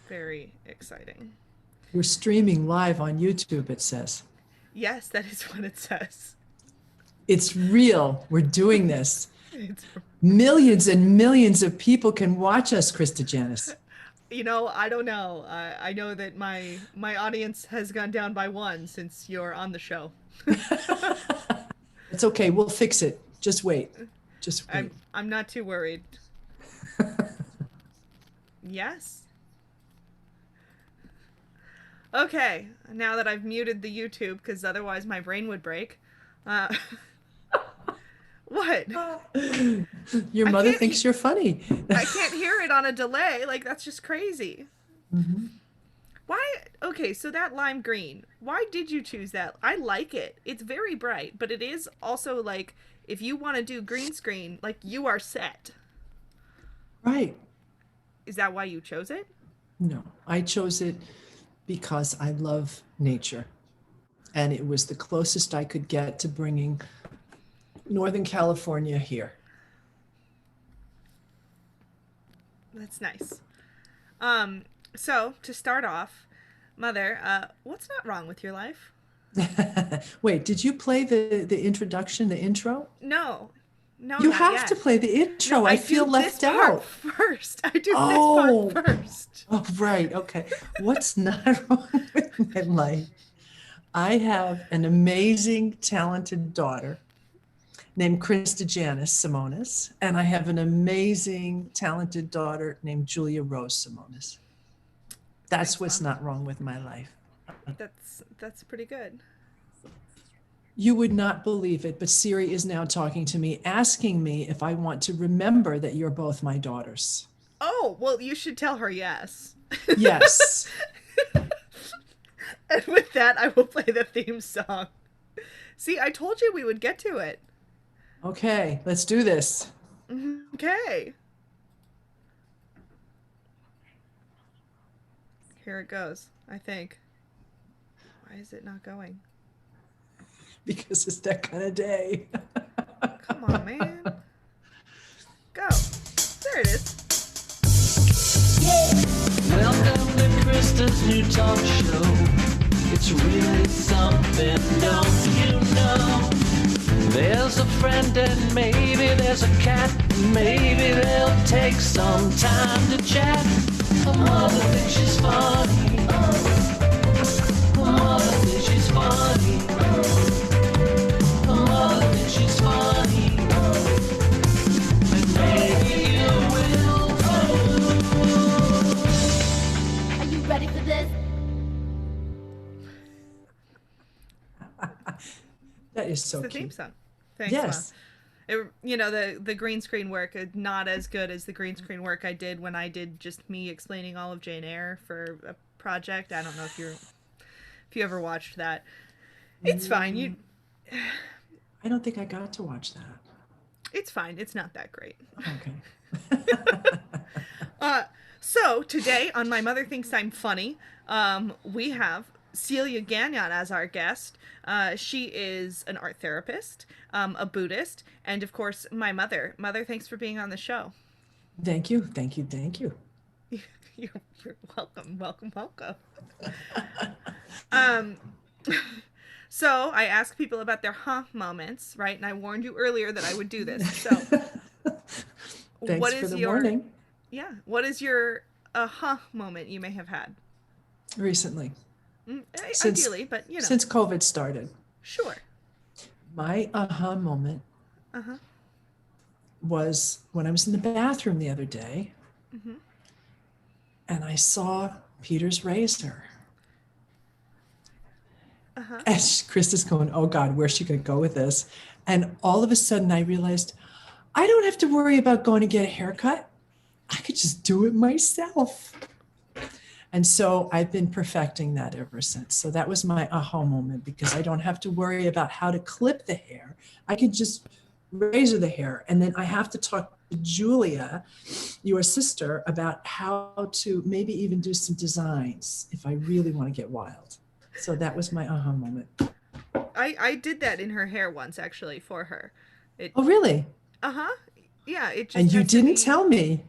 Very exciting. We're streaming live on YouTube, it says. Yes, that is what it says. It's real. We're doing this. It's, Millions and millions of people can watch us, Krista Janis. I don't know. I know that my audience has gone down by one since you're on the show. It's okay. We'll fix it. Just wait. Just wait. I'm not too worried. Yes. Okay, now that I've muted the YouTube, because otherwise my brain would break. Uh, what? Your mother thinks you're funny. I can't hear it on a delay. Like, that's just crazy. Mm-hmm. Why? Okay, so that lime green. Why did you choose that? I like it. It's very bright, but it is also like, if you want to do green screen, like, you are set. Right. Is that why you chose it? No, I chose it because I love nature. And it was the closest I could get to bringing Northern California here. That's nice. So to start off, Mother, what's not wrong with your life? Wait, did you play the introduction, the intro? No. No, You not have yet. to play the intro. No, I feel do left this part out. first. I do Oh. this part first. Oh, right. Okay. What's not wrong with my life? I have an amazing, talented daughter named Krista Janis Simonis, and I have an amazing, talented daughter named Julia Rose Simonis. That's what's not wrong with my life. That's pretty good. You would not believe it, but Siri is now talking to me, asking me if I want to remember that you're both my daughters. Oh, well, you should tell her yes. Yes. And with that, I will play the theme song. See, I told you we would get to it. Okay, let's do this. Okay. Here it goes, I think. Why is it not going? Because it's that kind of day. Come on, man. Go. There it is. Welcome to Krista's new talk show. It's really something, don't you know? There's a friend and maybe there's a cat. Maybe they'll take some time to chat. Her mother thinks she's funny. Her mother thinks she's funny. Her mother thinks she's funny. And maybe you will too. Are you ready for this? That is so It's the theme cute. song. Thanks, Yes. Mom. The green screen work is not as good as the green screen work I did when I did just me explaining all of Jane Eyre for a project. I don't know if you ever watched that. It's fine. I don't think I got to watch that. It's fine. It's not that great. Okay. So today on My Mother Thinks I'm Funny, we have Celia Gagnon as our guest. She is an art therapist, a Buddhist, and of course my mother. Mother, thanks for being on the show. Thank you. Thank you. Thank you. You're welcome. So I ask people about their moments, right? And I warned you earlier that I would do this. So Thanks what for is the your warning. Yeah, what is your moment you may have had? Recently. Ideally, but Since COVID started. Sure. My aha moment Uh-huh. was when I was in the bathroom the other day and I saw Peter's razor. Uh-huh. And Krista's going, oh God, where's she going to go with this? And all of a sudden I realized I don't have to worry about going to get a haircut. I could just do it myself. And so I've been perfecting that ever since. So that was my aha moment because I don't have to worry about how to clip the hair. I can just razor the hair. And then I have to talk to Julia, your sister, about how to maybe even do some designs if I really want to get wild. So that was my aha moment. I did that in her hair once, actually, for her. Oh, really? Uh-huh. Yeah, it just And you has to didn't be- tell me.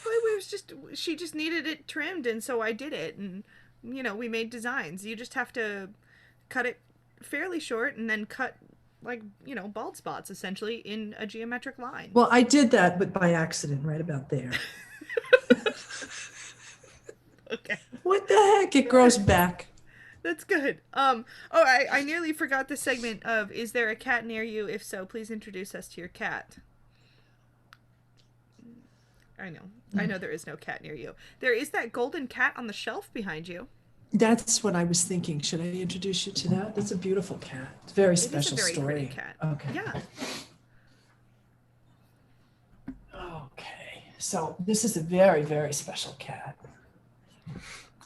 Well, it was just she just needed it trimmed, and so I did it, and we made designs. You just have to cut it fairly short, and then cut like bald spots essentially in a geometric line. Well, I did that, but by accident, right about there. Okay. What the heck? It grows back. That's good. I nearly forgot the segment of is there a cat near you? If so, please introduce us to your cat. I know there is no cat near you. There is that golden cat on the shelf behind you. That's what I was thinking. Should I introduce you to that? That's a beautiful cat. It's a very special It is a very story. pretty cat. Okay. Yeah. Okay. So this is a very, very special cat.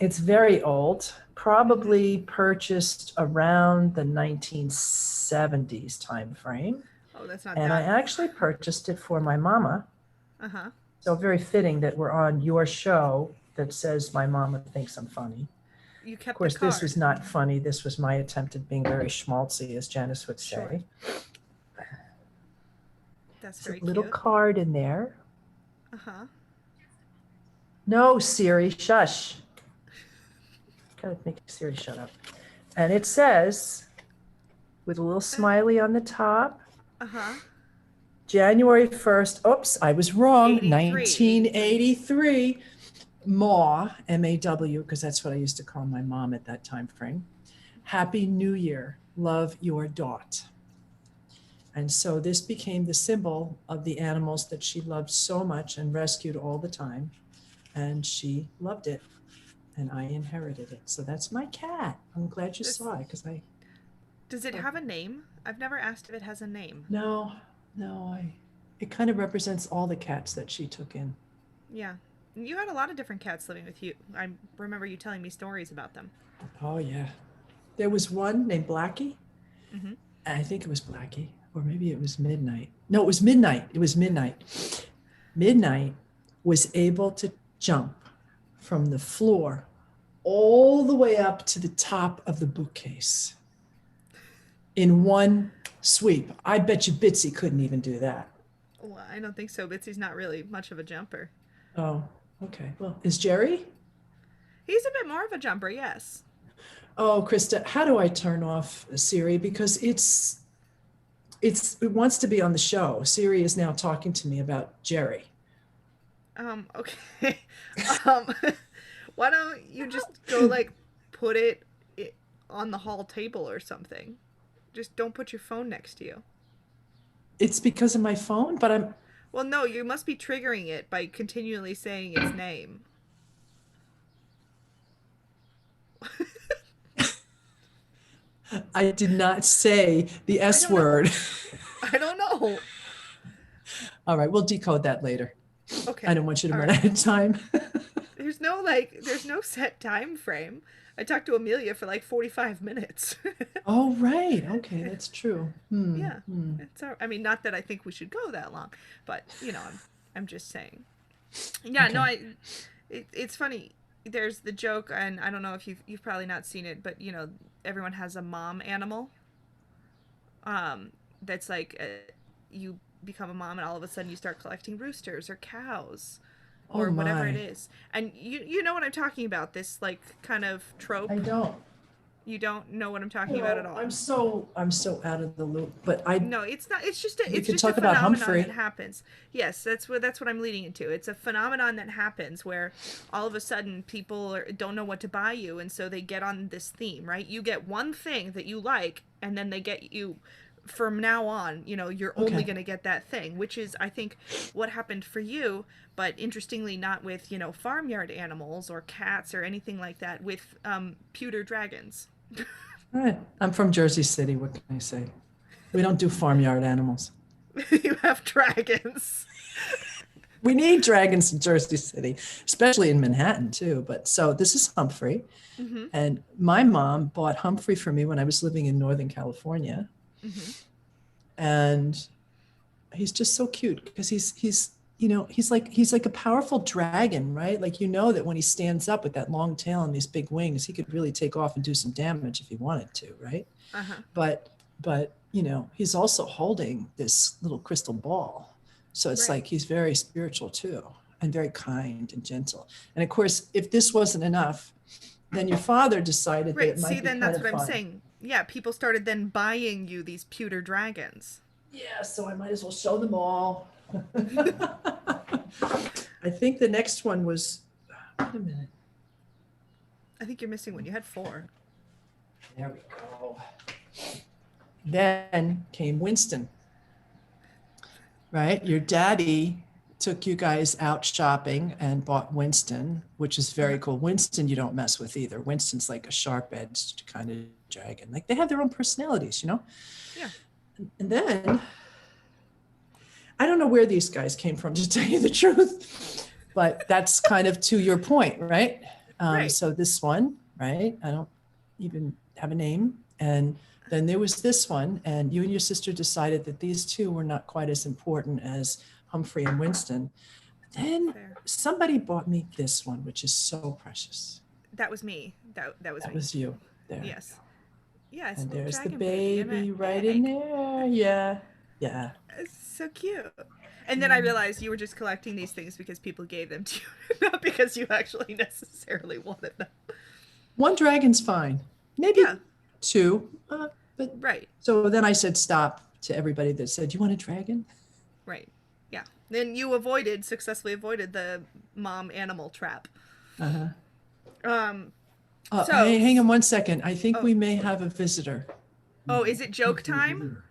It's very old, probably purchased around the 1970s time frame. Oh, that's not And I that. actually purchased it for my mama. Uh-huh. So very fitting that we're on your show that says my mama thinks I'm funny. You kept Of course, the card. this was not funny. This was my attempt at being very schmaltzy, as Janice would say. Sure. That's There's very a little cute. card in there. Uh-huh. No, Siri, shush. Gotta make Siri shut up. And it says, with a little smiley on the top, Uh-huh. January 1st, oops, I was wrong, 83. 1983, Maw, M-A-W, because that's what I used to call my mom at that time frame. Happy New Year, love your Dot. And so this became the symbol of the animals that she loved so much and rescued all the time. And she loved it. And I inherited it. So that's my cat. I'm glad you saw it because Does it have a name? I've never asked if it has a name. no, it kind of represents all the cats that she took in. Yeah. You had a lot of different cats living with you. I remember you telling me stories about them. Oh, yeah. There was one named Blackie. Mhm. I think it was Blackie, or maybe it was Midnight. No, it was Midnight. It was Midnight. Midnight was able to jump from the floor all the way up to the top of the bookcase in one sweep. I bet you Bitsy couldn't even do that. Well, I don't think so. Bitsy's not really much of a jumper. Oh, okay. Well, is Jerry? He's a bit more of a jumper, yes. Oh, Krista, how do I turn off Siri? Because it wants to be on the show. Siri is now talking to me about Jerry. Okay. um, why don't you just go put it on the hall table or something? Just don't put your phone next to you. It's because of my phone, but I'm Well, no, you must be triggering it by continually saying its name. I did not say the S don't know. word. I don't know. All right, we'll decode that later. Okay. I don't want you to All run right. out of time. There's no set time frame. I talked to Amelia for 45 minutes. Oh, right. Okay, that's true. Yeah. I mean, not that I think we should go that long, but I'm just saying. Yeah, no, it's funny. There's the joke, and I don't know if you've probably not seen it, but everyone has a mom animal. That's you become a mom, and all of a sudden you start collecting roosters or cows, or Oh, whatever my. it is. And you know what I'm talking about? This kind of trope. I don't. You don't know what I'm talking about at all. I'm so out of the loop. But I No, it's not. It's just We it's could just a talk about phenomenon Humphrey. that happens. Yes, that's what I'm leading into. It's a phenomenon that happens where all of a sudden people don't know what to buy you, and so they get on this theme, right? You get one thing that you like, and then they get you. From now on, you're only Okay. going to get that thing, which is, I think, what happened for you. But interestingly, not with farmyard animals or cats or anything like that. With pewter dragons. All right. I'm from Jersey City. What can I say? We don't do farmyard animals. You have dragons. We need dragons in Jersey City, especially in Manhattan too. But so this is Humphrey. Mm-hmm. And my mom bought Humphrey for me when I was living in Northern California. Mm-hmm. And he's just so cute because he's like a powerful dragon, right? Like, that when he stands up with that long tail and these big wings, he could really take off and do some damage if he wanted to, right? Uh-huh. But he's also holding this little crystal ball. So it's Right. like he's very spiritual too. and very kind and gentle. And of course, if this wasn't enough, then your father decided that Right. it might See, be then kind that's of what I'm fun. saying. Yeah, people started then buying you these pewter dragons. Yeah, so I might as well show them all. I think the next one was, wait a minute. I think you're missing one. You had 4. There we go. Then came Winston, right? Your daddy took you guys out shopping and bought Winston, which is very cool. Winston, you don't mess with either. Winston's like a sharp-edged kind of dragon. Like they have their own personalities, you know? Yeah. And then, I don't know where these guys came from, to tell you the truth, but that's kind of to your point, right? Right. So this one, right? I don't even have a name. And then there was this one, and you and your sister decided that these two were not quite as important as Humphrey and Winston. Then Fair. somebody bought me this one, which is so precious. That was me. That was That me. was you there. Yes. Yeah, it's a And little there's the dragon baby baby in a right in egg. there. Yeah. Yeah. It's so cute. And then I realized you were just collecting these things because people gave them to you, not because you actually necessarily wanted them. One dragon's fine. Maybe Yeah. 2. But Right. so then I said stop to everybody that said, "You want a dragon?" Right. Yeah. Then you successfully avoided the mom animal trap. Uh-huh. So- Hey, hang on one second. I think Oh. we may have a visitor. Oh, is it joke time?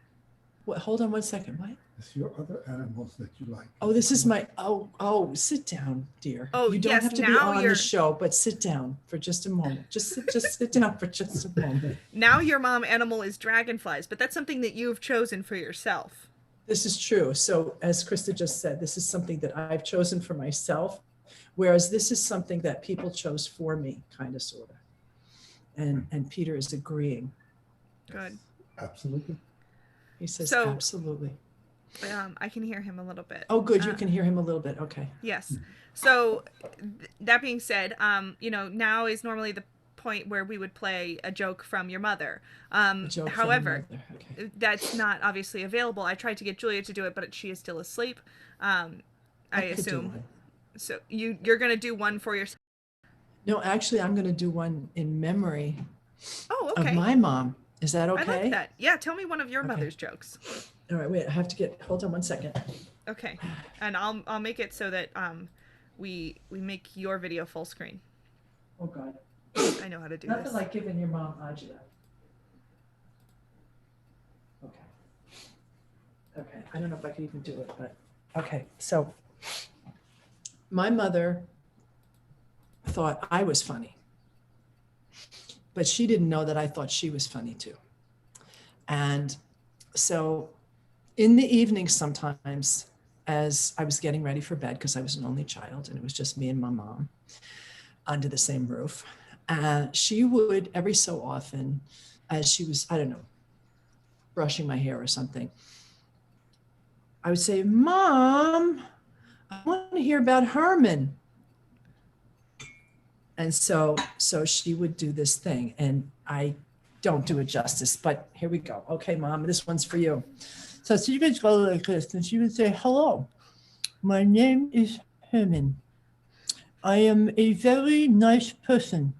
What? Hold on one second. What? It's your other animals that you like. Oh, this is my. Oh, sit down, dear. Oh, you don't yes, have to be now on you're- the show, but sit down for just a moment. Just sit down for just a moment. Now your mom animal is dragonflies, but that's something that you've chosen for yourself. This is true. So, as Krista just said, this is something that I've chosen for myself, whereas this is something that people chose for me, kind of, sort of. And Peter is agreeing. Good. Absolutely. He says, So- absolutely. I can hear him a little bit. Oh, good. You Uh, can hear him a little bit. Okay. Yes. So that being said, now is normally the point where we would play a joke from your mother. A joke from However, the mother. Okay. that's not obviously available. I tried to get Julia to do it, but she is still asleep. I could do assume. one. So you're gonna do one for yourself. No, actually, I'm going to do one in memory Oh, okay. of my mom. Is that okay? I like that. Yeah, tell me one of your Okay. mother's jokes. All right, wait. I have to hold on one second. Okay, and I'll make it so that we make your video full screen. Oh, God. I know how to do Nothing this. like giving your mom agita. Okay. Okay. I don't know if I could even do it, but okay. So my mother thought I was funny, but she didn't know that I thought she was funny too. And so in the evening, sometimes as I was getting ready for bed, because I was an only child and it was just me and my mom under the same roof, she would every so often, as she was, I don't know, brushing my hair or something, I would say, "Mom, I want to hear about Herman." And so she would do this thing, and I don't do it justice, but here we go. Okay, Mom, this one's for you. So she would go like this, and she would say, "Hello, my name is Herman. I am a very nice person.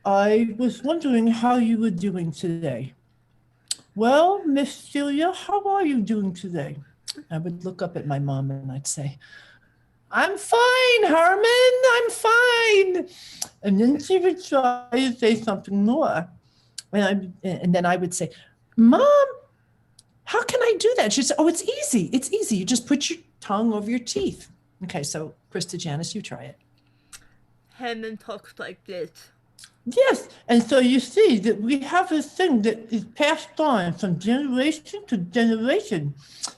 I was wondering how you were doing today." "Well, Miss Celia, how are you doing today?" I would look up at my mom and I'd say, "I'm fine, Herman, I'm fine." And then she would try to say something more. And then I would say, "Mom, how can I do that?" She'd say, "Oh, it's easy. It's easy. You just put your tongue over your teeth." Okay, so Krista Janice, you try it. Herman talks like this. Yes, and so you see that we have a thing that is passed on from generation to generation.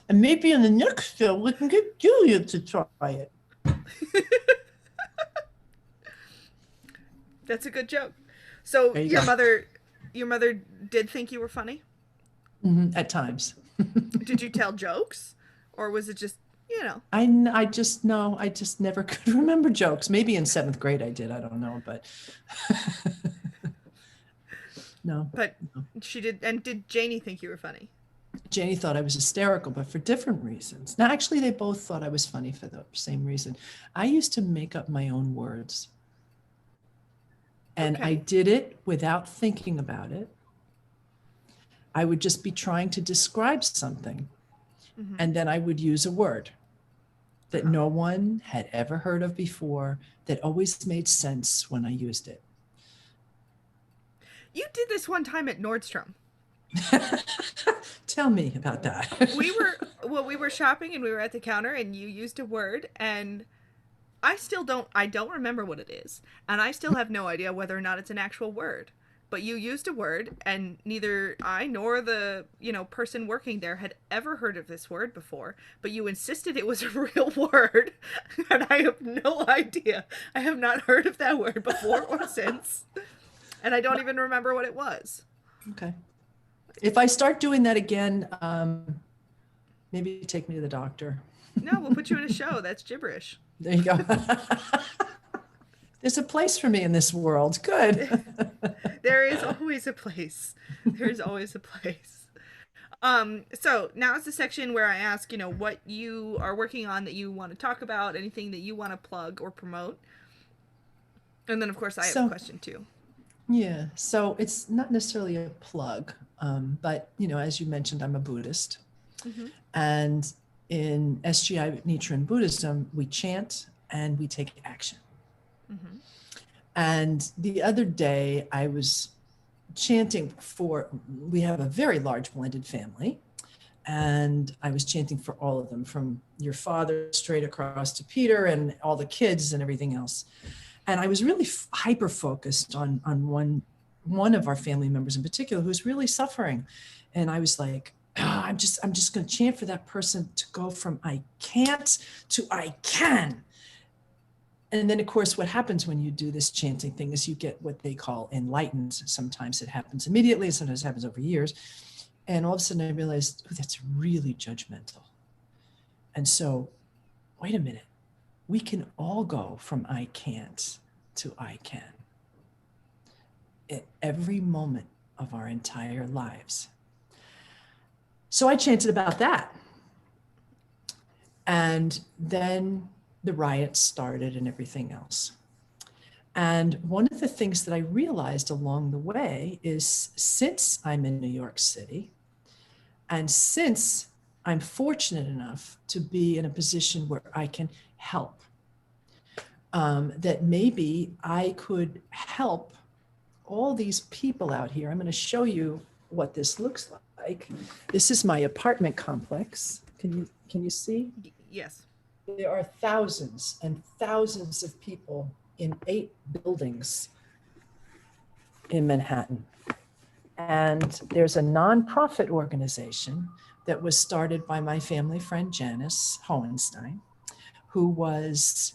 And maybe in the next show, we can get Julia to try it. That's a good joke. So There you your go. mother did think you were funny? At times. Did you tell jokes? Or was it just, I just never could remember jokes. Maybe in 7th grade I did, I don't know, but no. but she did, and did Janie think you were funny? Janie thought I was hysterical, but for different reasons. Now, actually, they both thought I was funny for the same reason. I used to make up my own words. And I Okay. did it without thinking about it. I would just be trying to describe something. Mhm. And then I would use a word that Uh-huh. no one had ever heard of before, that always made sense when I used it. You did this one time at Nordstrom. Tell me about that. We were shopping and we were at the counter and you used a word and I don't remember what it is. And I still have no idea whether or not it's an actual word. But you used a word and neither I nor the, person working there had ever heard of this word before, but you insisted it was a real word. And I have no idea. I have not heard of that word before or since. And I don't even remember what it was. Okay. If I start doing that again, maybe take me to the doctor. No, we'll put you in a show. That's gibberish. There you go. There's a place for me in this world. Good. There is always a place. There's always a place. So now is the section where I ask, what you are working on that you want to talk about, anything that you want to plug or promote. And then, of course, I have a question too. Yeah. So it's not necessarily a plug, but, as you mentioned, I'm a Buddhist. Mhm. And in SGI Nichiren Buddhism, we chant and we take action. Mhm. And the other day I was chanting we have a very large blended family. And I was chanting for all of them, from your father straight across to Peter and all the kids and everything else. And I was really hyper focused on one of our family members in particular who's really suffering. And I was like, I'm just going to chant for that person to go from I can't to I can. And then, of course, what happens when you do this chanting thing is you get what they call enlightened. Sometimes it happens immediately, sometimes it happens over years. And all of a sudden I realized, that's really judgmental. And so, wait a minute, we can all go from I can't to I can at every moment of our entire lives. So I chanted about that. And then the riots started and everything else. And one of the things that I realized along the way is, since I'm in New York City, and since I'm fortunate enough to be in a position where I can help, that maybe I could help all these people out here. I'm going to show you what this looks like. This is my apartment complex. Can you see? Yes. There are thousands and thousands of people in 8 buildings in Manhattan. And there's a nonprofit organization that was started by my family friend, Janice Hohenstein, who was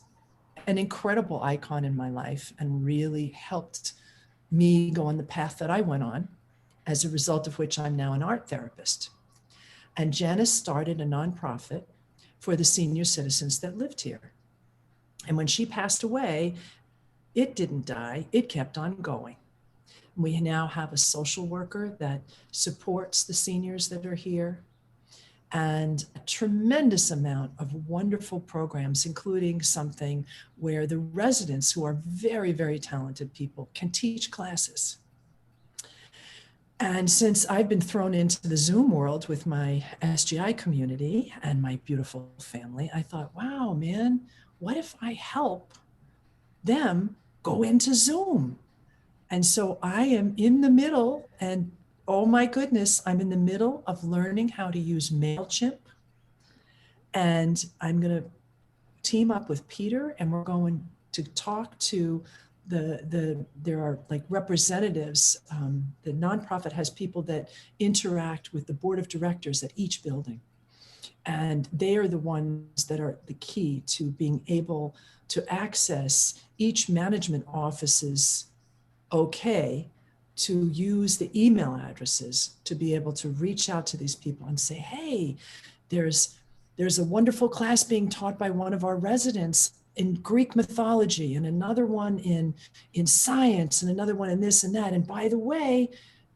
an incredible icon in my life and really helped me go on the path that I went on, as a result of which I'm now an art therapist. And Janice started a nonprofit for the senior citizens that lived here. And when she passed away, it didn't die, it kept on going. We now have a social worker that supports the seniors that are here, and a tremendous amount of wonderful programs, including something where the residents, who are very, very talented people, can teach classes. And since I've been thrown into the Zoom world with my SGI community and my beautiful family, I thought, wow, man, what if I help them go into Zoom? And so I am in the middle, and oh my goodness, I'm in the middle of learning how to use MailChimp. And I'm going to team up with Peter, and we're going to talk to there are like representatives. The nonprofit has people that interact with the board of directors at each building. And they are the ones that are the key to being able to access each management office's okay to use the email addresses to be able to reach out to these people and say, hey, there's a wonderful class being taught by one of our residents in Greek mythology, and another one in science, and another one in this and that. And by the way,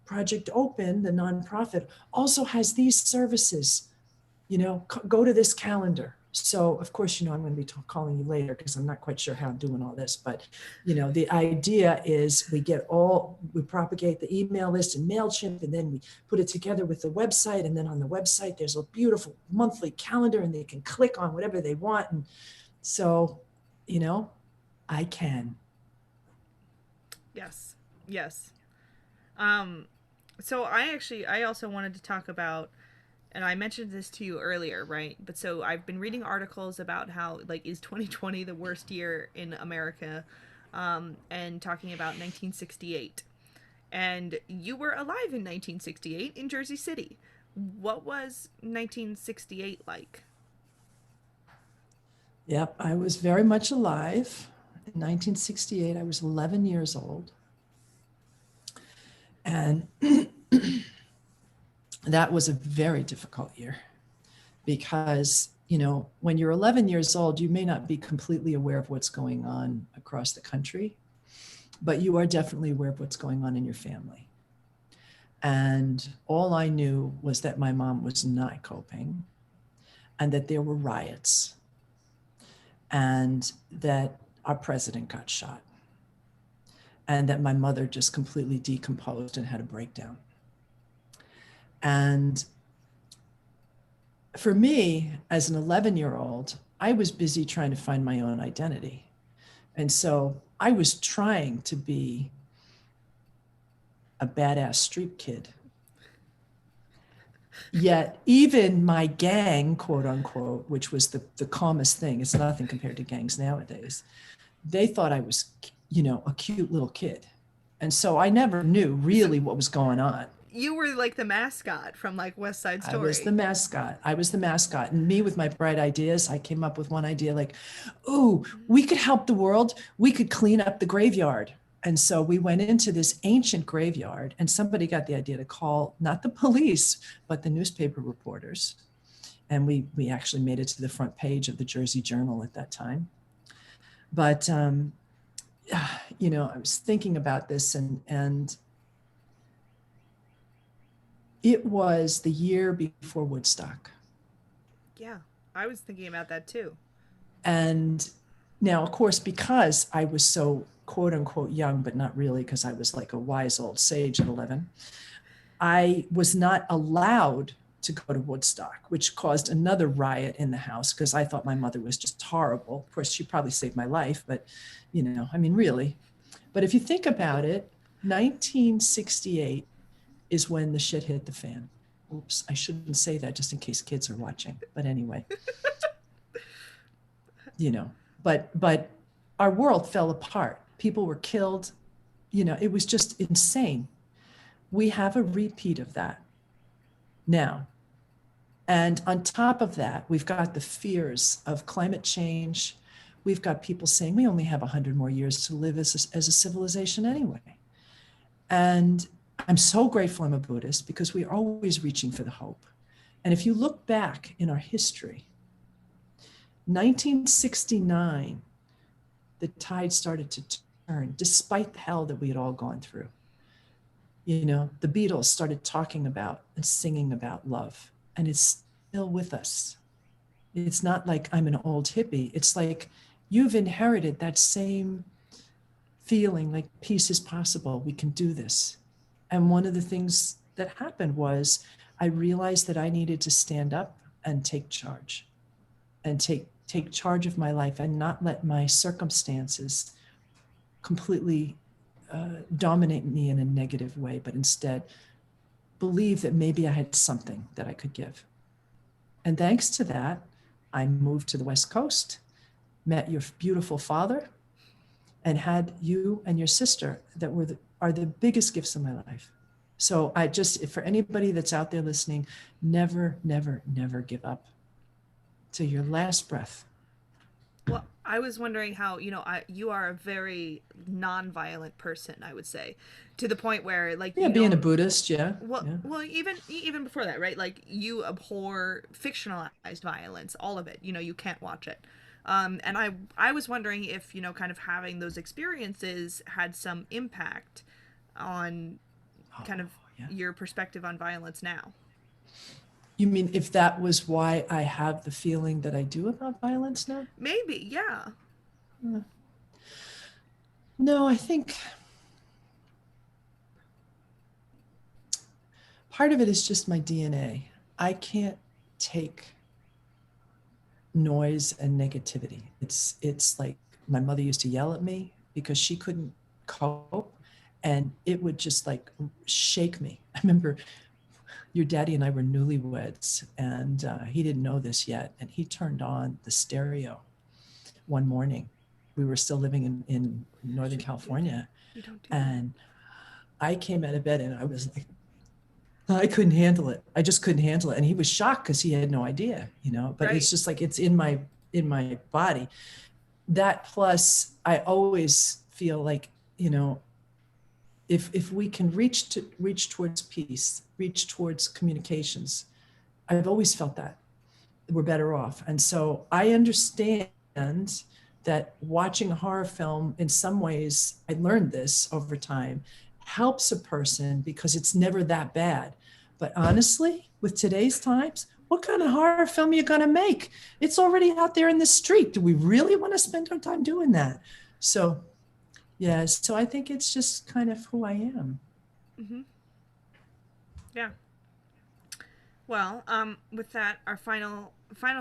Project Open, the nonprofit, also has these services. Go to this calendar. So of course, I'm going to be calling you later because I'm not quite sure how I'm doing all this, but the idea is we propagate the email list in MailChimp, and then we put it together with the website. And then on the website, there's a beautiful monthly calendar and they can click on whatever they want. And so, I can. Yes. Yes. So I also wanted to talk about, and I mentioned this to you earlier, right? But so I've been reading articles about how, like, is 2020 the worst year in America? And talking about 1968. And you were alive in 1968 in Jersey City. What was 1968 like? Yep, I was very much alive. In 1968, I was 11 years old. And that was a very difficult year because, when you're 11 years old, you may not be completely aware of what's going on across the country, but you are definitely aware of what's going on in your family. And all I knew was that my mom was not coping and that there were riots and that our president got shot and that my mother just completely decomposed and had a breakdown. And for me, as an 11-year-old, I was busy trying to find my own identity. And so I was trying to be a badass street kid. Yet even my gang, quote unquote, which was the calmest thing, it's nothing compared to gangs nowadays, they thought I was, a cute little kid. And so I never knew really what was going on. You were like the mascot from like West Side Story. I was the mascot. And me with my bright ideas, I came up with one idea like, ooh, we could help the world. We could clean up the graveyard. And so we went into this ancient graveyard and somebody got the idea to call not the police, but the newspaper reporters. And we actually made it to the front page of the Jersey Journal at that time. But, I was thinking about this and it was the year before Woodstock. Yeah, I was thinking about that too. And now, of course, because I was so quote unquote young, but not really, because I was like a wise old sage at 11, I was not allowed to go to Woodstock, which caused another riot in the house because I thought my mother was just horrible. Of course, she probably saved my life, but really. But if you think about it, 1968 is when the shit hit the fan. Oops, I shouldn't say that just in case kids are watching. But anyway, but our world fell apart. People were killed. It was just insane. We have a repeat of that now. And on top of that, we've got the fears of climate change. We've got people saying we only have 100 more years to live as a civilization anyway. And I'm so grateful I'm a Buddhist because we're always reaching for the hope. And if you look back in our history, 1969, the tide started to turn despite the hell that we had all gone through. The Beatles started talking about and singing about love, and it's still with us. It's not like I'm an old hippie. It's like you've inherited that same feeling like peace is possible. We can do this. And one of the things that happened was I realized that I needed to stand up and take charge and take charge of my life and not let my circumstances completely dominate me in a negative way, but instead believe that maybe I had something that I could give. And thanks to that, I moved to the West Coast, met your beautiful father, and had you and your sister that are the biggest gifts of my life. So for anybody that's out there listening, never, never, never give up till your last breath. Well, I was wondering how, you are a very non-violent person, I would say, to the point where being a Buddhist, Well, even before that, right? Like you abhor fictionalized violence, all of it. You can't watch it. And I was wondering if, kind of having those experiences had some impact on kind of Yeah. your perspective on violence now. You mean if that was why I have the feeling that I do about violence now? Maybe, yeah. No, I think part of it is just my DNA. I can't take noise and negativity. It's like my mother used to yell at me because she couldn't cope, and it would just like shake me. I remember your daddy and I were newlyweds, and he didn't know this yet, and he turned on the stereo one morning. We were still living in Northern California, You don't do that. and I came out of bed and I was like, I couldn't handle it. I just couldn't handle it. And he was shocked because he had no idea, but Right. it's just like, it's in my body. That plus I always feel like, if we can reach towards peace, reach towards communications, I've always felt that we're better off. And so I understand that watching a horror film, in some ways, I learned this over time, helps a person because it's never that bad. But honestly, with today's times, what kind of horror film are you going to make? It's already out there in the street. Do we really want to spend our time doing that? So, yeah, so I think it's just kind of who I am. Mm-hmm. Yeah. Well, with that, our final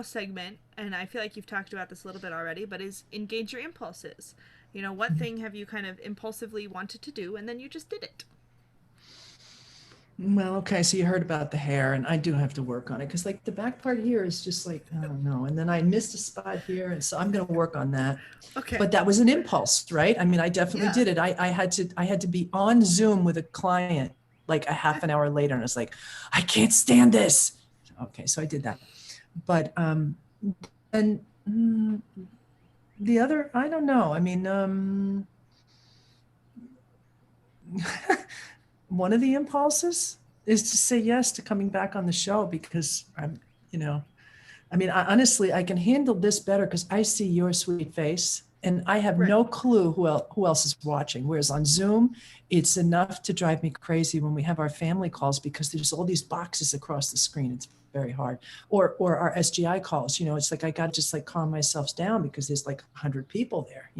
segment, and I feel like you've talked about this a little bit already, but is engage your impulses. What thing have you kind of impulsively wanted to do, and then you just did it? Well, okay, so you heard about the hair, and I do have to work on it because, like, the back part here is just like, I don't know. And then I missed a spot here, and so I'm going to work on that. Okay. But that was an impulse, right? I mean, I definitely Yeah. did it. I had to be on Zoom with a client like a half an hour later, and I was like, I can't stand this. Okay, so I did that. But and the other, I don't know. I mean, one of the impulses is to say yes to coming back on the show because I'm, I mean, honestly, I can handle this better because I see your sweet face and I have Right. no clue who else is watching. Whereas on Zoom, it's enough to drive me crazy when we have our family calls because there's all these boxes across the screen. It's very hard. Or our SGI calls, it's like I got to just like calm myself down because there's like 100 people there,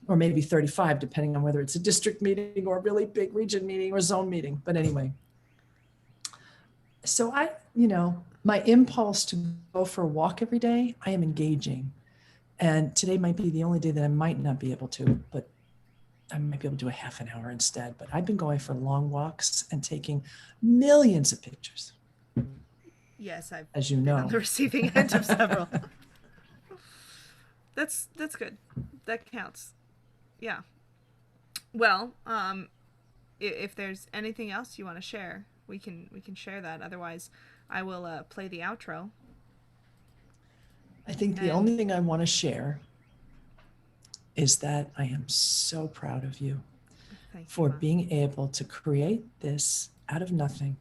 or maybe 35, depending on whether it's a district meeting or a really big region meeting or zone meeting. But anyway, so my impulse to go for a walk every day, I am engaging. And today might be the only day that I might not be able to, but I might be able to do a half an hour instead. But I've been going for long walks and taking millions of pictures. Yes, I've As you been on know. the receiving end of several. That's good. That counts. Yeah. Well, if there's anything else you want to share, we can share that. Otherwise, I will play the outro. I think the only thing I want to share is that I am so proud of you Thank you, for Mom. being able to create this out of nothing.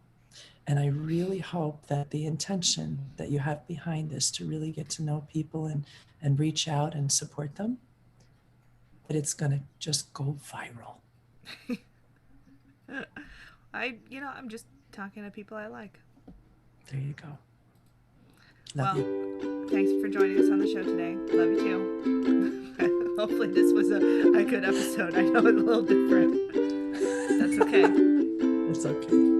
And I really hope that the intention that you have behind this to really get to know people and reach out and support them, that it's going to just go viral. I'm just talking to people I like. There you go. Love Well, you. thanks for joining us on the show today. Love you too. Hopefully this was a good episode. I know it's a little different. That's okay. It's okay.